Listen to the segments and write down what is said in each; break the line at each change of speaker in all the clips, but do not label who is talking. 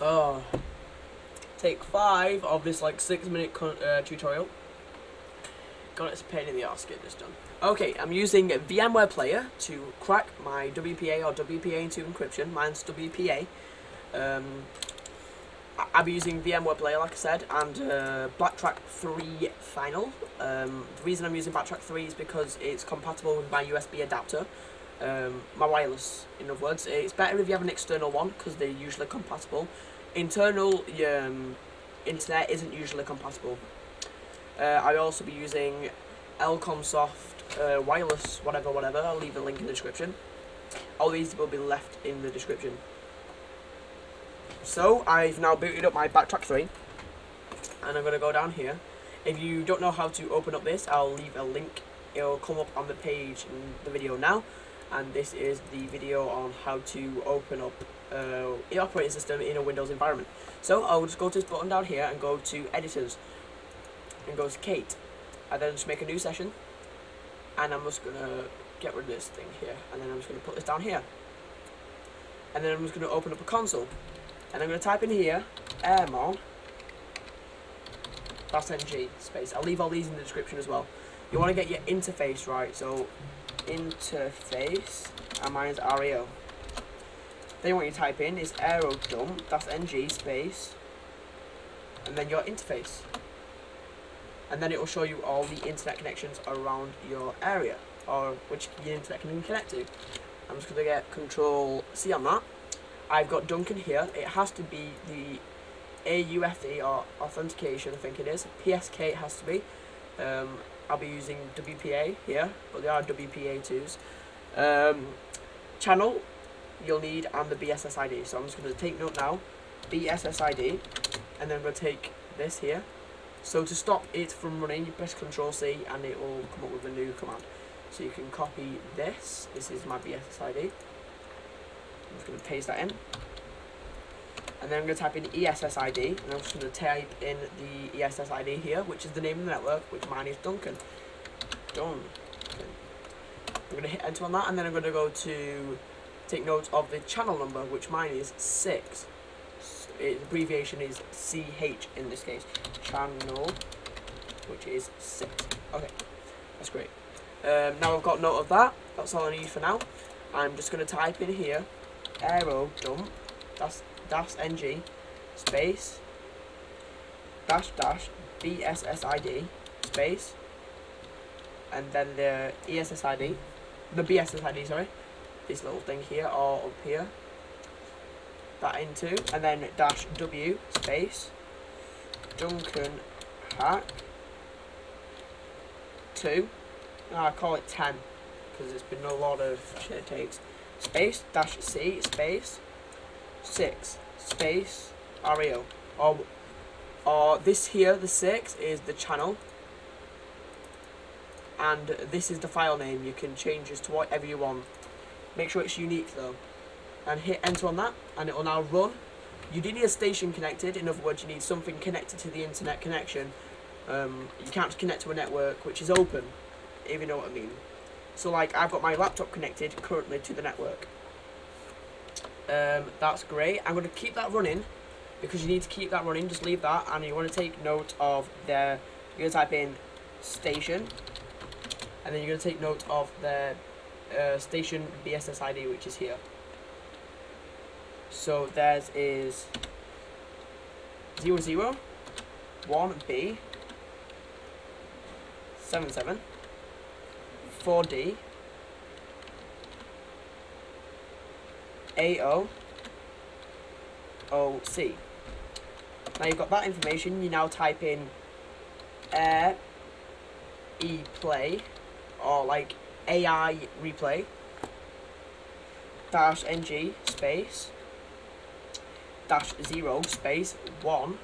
Oh, take 5 of this like 6-minute tutorial. God, it's a pain in the arse getting this done. Okay, I'm using VMware Player to crack my WPA or WPA2 encryption. Mine's WPA. I'll be using VMware Player, like I said, and Backtrack 3 Final. The reason I'm using Backtrack 3 is because it's compatible with my USB adapter. My wireless, in other words. It's better if you have an external one because they're usually compatible. Internal internet isn't usually compatible. I'll also be using Elcomsoft wireless whatever. I'll leave a link in the description. All these will be left in the description. So I've now booted up my Backtrack 3, and I'm going to go down here. If you don't know how to open up this, I'll leave a link. It'll come up on the page in the video now, and this is the video on how to open up the operating system in a Windows environment. So I'll just go to this button down here and go to Editors and go to Kate. I then just make a new session, and I'm just going to get rid of this thing here, and then I'm just going to put this down here, and then I'm just going to open up a console. And I'm going to type in here, airmon, -ng, space. I'll leave all these in the description as well. You want to get your interface right, so interface, and mine is REO. Then what you type in is aerodump, -ng, space, and then your interface. And then it will show you all the internet connections around your area, or which your internet can connect to. I'm just going to get Control C on that. I've got Duncan here. It has to be the AUFE or authentication, I think it is. PSK it has to be. I'll be using WPA here, but they are WPA2s. Channel you'll need, and the BSSID. So I'm just going to take note now, BSSID, and then I'm going to take this here. So to stop it from running, you press Control C, and it will come up with a new command. So you can copy this. This is my BSSID. I'm just going to paste that in, and then I'm going to type in ESSID, and I'm just going to type in the ESSID here, which is the name of the network, which mine is Duncan. Done. I'm going to hit enter on that, and then I'm going to go to take note of the channel number, which mine is 6. Its abbreviation is CH in this case. Channel, which is 6. Okay, that's great. Now I've got note of that. That's all I need for now. I'm just going to type in here, aerodump, -ng, space, -- BSSID, space, and then the ESSID, the BSSID, sorry, this little thing here, or up here, that into, and then -W, space, Duncan Hack 2, I call it 10, because it's been a lot of shit it takes, space, -C, space, 6, space, REO, or this here, the 6, is the channel, and this is the file name. You can change this to whatever you want. Make sure it's unique though, and hit enter on that, and it will now run. You do need a station connected. In other words, you need something connected to the internet connection. You can't connect to a network which is open, if you know what I mean. So like, I've got my laptop connected currently to the network. That's great. I'm going to keep that running, because you need to keep that running. Just leave that, and you want to take note of the, you're going to type in station, and then you're going to take note of the station BSSID, which is here. So theirs is 001B 77 4D AOOC. Now you've got that information. You now type in air ePlay, or like AI replay -ng space -0 space 1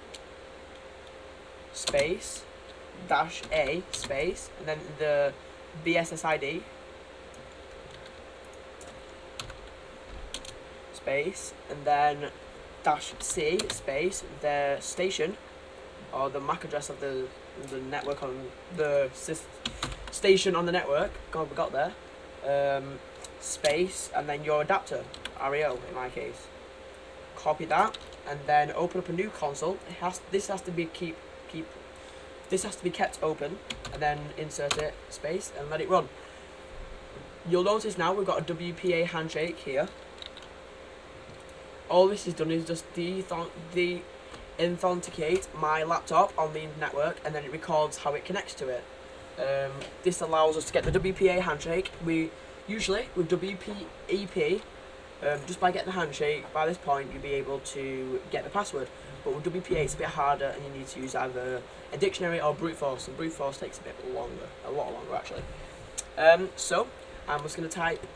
space -A space, and then the BSSID space, and then -C space the station, or the MAC address of the network on the station on the network. God, we got there. Space, and then your adapter, REO in my case. Copy that, and then open up a new console. This has to be this has to be kept open, and then insert it, space, and let it run. You'll notice now we've got a WPA handshake here. All this is done is just authenticate my laptop on the network, and then it records how it connects to it. This allows us to get the WPA handshake. We usually with WPEP, just by getting the handshake, by this point you'll be able to get the password. But with WPA it's a bit harder, and you need to use either a dictionary or brute force. And brute force takes a bit longer, a lot longer actually. So I'm just going to type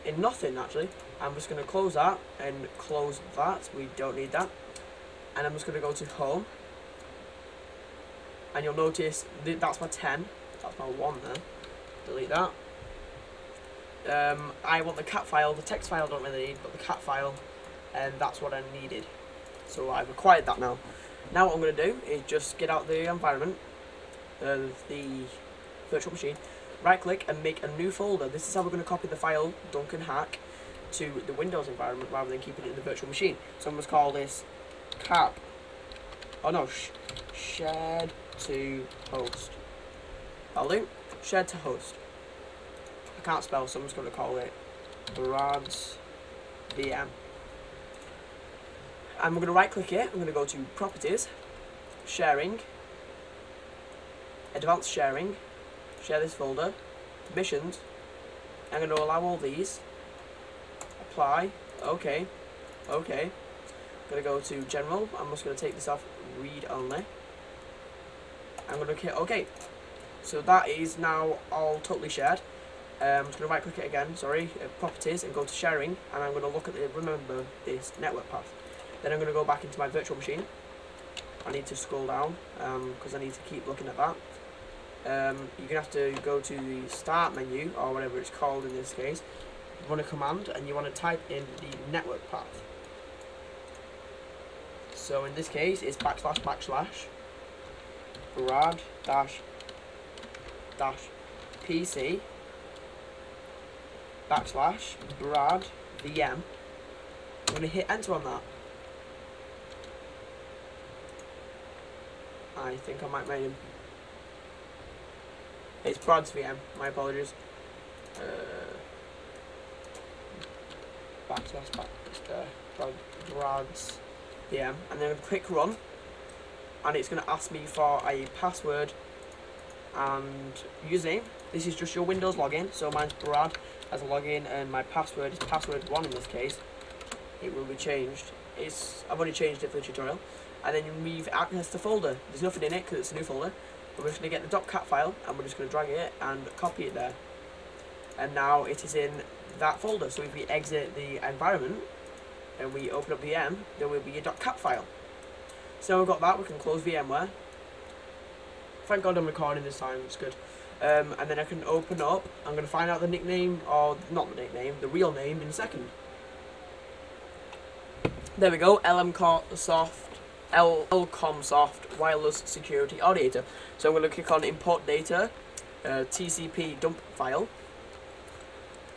in nothing actually. I'm just going to close that and close that. We don't need that. And I'm just going to go to home. And you'll notice that's my 10. That's my 1 there. Delete that. I want the cat file. The text file I don't really need, but the cat file, and that's what I needed. So I've acquired that now. Now what I'm going to do is just get out the environment of the virtual machine, right click and make a new folder. This is how we're going to copy the file Duncan Hack to the Windows environment rather than keeping it in the virtual machine. So I'm going to call this shared to host. I'll do shared to host. I can't spell, so I'm just going to call it Brad's VM. And we're going to right click it. I'm going to go to properties, sharing, advanced sharing, share this folder, permissions. I'm going to allow all these, apply, okay. I'm going to go to general. I'm just going to take this off read only. I'm going to hit OK. So that is now all totally shared. I'm just going to right click it again, properties, and go to sharing, and I'm going to look at remember this network path. Then I'm going to go back into my virtual machine. I need to scroll down because I need to keep looking at that. You're going to have to go to the start menu, or whatever it's called in this case, run a command, and you want to type in the network path. So in this case it's // Brad PC / Brad VM. I'm going to hit enter on that. I think I might make him. It's Brad's VM, my apologies. / Brad's VM, and then click run, and it's going to ask me for a password and username. This is just your Windows login, so mine's Brad as a login, and my password is password1 in this case. It will be changed. I've only changed it for the tutorial. And then we've accessed the folder. There's nothing in it because it's a new folder. But we're just going to get the .cat file, and we're just going to drag it and copy it there. And now it is in that folder. So if we exit the environment and we open up VM, there will be a .cat file. So we've got that. We can close VMware. Thank God I'm recording this time. It's good. And then I can open up. I'm going to find out the nickname, or not the nickname, the real name in a second. There we go. Lcomsoft wireless security audiator. So I'm going to click on import data, TCP dump file,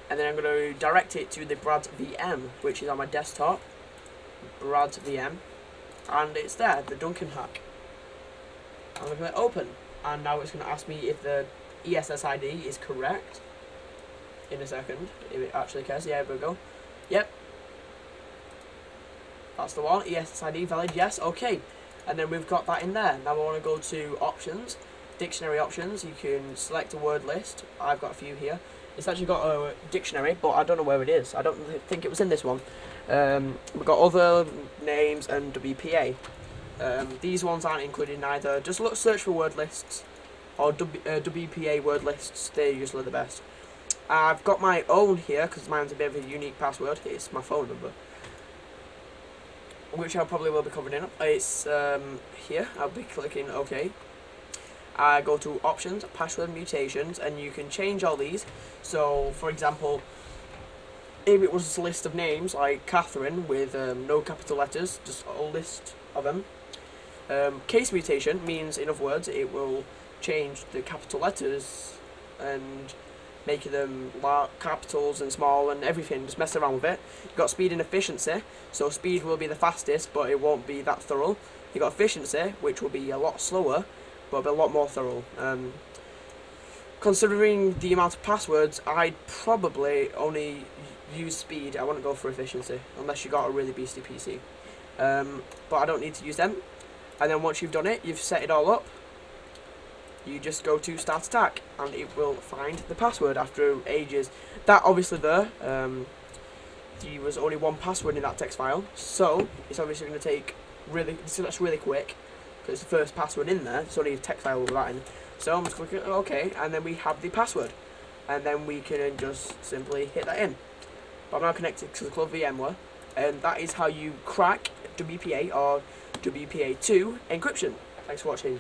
and then I'm going to direct it to the Brad's VM, which is on my desktop. Brad's VM, and it's there, the Duncan Hack. I'm going to click open, and now it's going to ask me if the ESSID is correct. In a second, if it actually cares. Yeah, here we go. Yep. That's the one. ESSID valid, yes, okay. And then we've got that in there. Now I want to go to options, dictionary options. You can select a word list. I've got a few here. It's actually got a dictionary, but I don't know where it is. I don't think it was in this one. We've got other names and WPA. These ones aren't included either. Just search for word lists or WPA word lists. They're usually the best. I've got my own here because mine's a bit of a unique password. It's my phone number, which I probably will be covering in. It's here. I'll be clicking OK. I go to options, password mutations, and you can change all these. So, for example, if it was a list of names like Catherine with no capital letters, just a list of them. Case mutation means, in other words, it will change the capital letters and making them capitals and small and everything, just mess around with it. You've got speed and efficiency, so speed will be the fastest, but it won't be that thorough. You've got efficiency, which will be a lot slower, but a lot more thorough. Considering the amount of passwords, I'd probably only use speed. I wouldn't go for efficiency, unless you got a really beastly PC. But I don't need to use them. And then once you've done it, you've set it all up, you just go to start attack and it will find the password after ages. That obviously there was only one password in that text file, so it's obviously going to take that's really quick because it's the first password in there. It's only a text file with that in. So I'm just clicking OK, and then we have the password, and then we can just simply hit that in. But I'm now connected to the club VMware, and that is how you crack WPA or WPA2 encryption. Thanks for watching.